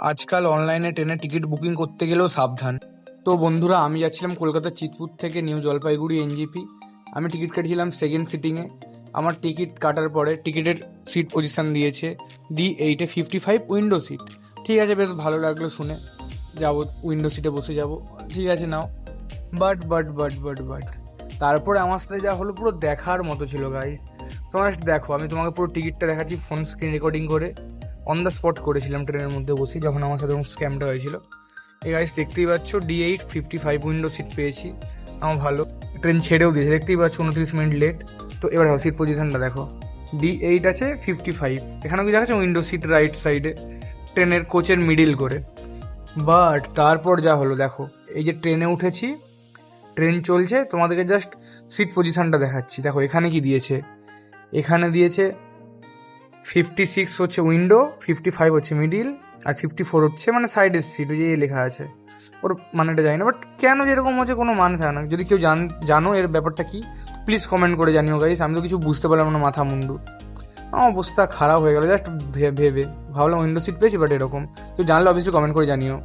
আজকাল অনলাইনে ট্রেনের টিকিট বুকিং করতে গেলেও সাবধান। তো বন্ধুরা, আমি যাচ্ছিলাম কলকাতার চিতপুর থেকে নিউ জলপাইগুড়ি এনজিপি। আমি টিকিট কেটেছিলাম সেকেন্ড সিটিংয়ে। আমার টিকিট কাটার পরে টিকিটের সিট পজিশান দিয়েছে D8-এ 55 উইন্ডো সিট। ঠিক আছে, বেশ ভালো লাগলো শুনে, যাবো উইন্ডো সিটে বসে যাব। ঠিক আছে নাও। বাট তারপরে আমার সাথে যা হলো পুরো দেখার মতো ছিল গাইস। তোমরা দেখো, আমি তোমাকে পুরো টিকিটটা দেখাচ্ছি, ফোন স্ক্রিন রেকর্ডিং করে অন দ্য স্পট করেছিলাম ট্রেনের মধ্যে বসে, যখন আমার সাথে স্ক্যামটা হয়েছিল। এই গাইস দেখতেই পাচ্ছ, D8 55 উইন্ডো সিট পেয়েছি। আমার ভালো, ট্রেন ছেড়েও দিয়েছে, দেখতেই পাচ্ছ 29 মিনিট লেট। তো এবার সিট পজিশনটা দেখো, D8 আছে 55, এখানেও কি দেখাচ্ছে উইন্ডো সিট রাইট সাইডে, ট্রেনের কোচের মিডিল করে। বাট তারপর যা হলো দেখো, এই যে ট্রেনে উঠেছি, ট্রেন চলছে, তোমাদেরকে জাস্ট সিট পজিশনটা দেখাচ্ছি। দেখো এখানে কি দিয়েছে, এখানে দিয়েছে 56 হচ্ছে উইন্ডো, 55 হচ্ছে মিডিল, আর 54 হচ্ছে মানে সাইডের সিট, ওই যে লেখা আছে। ওর মানেটা জানি না, বাট কেন যেরকম হচ্ছে কোনো মানে থাকে না। যদি কেউ জানো এর ব্যাপারটা কি, প্লিজ কমেন্ট করে জানিও গাইস। আমি তো কিছু বুঝতে পারলাম না, মাথা মুন্ডু আমার অবস্থা খারাপ হয়ে গেল জাস্ট ভেবে। ভাবলাম উইন্ডো সিট পেয়েছি, বাট এরকম। কেউ জানলে অবভিয়াসলি কমেন্ট করে জানিও।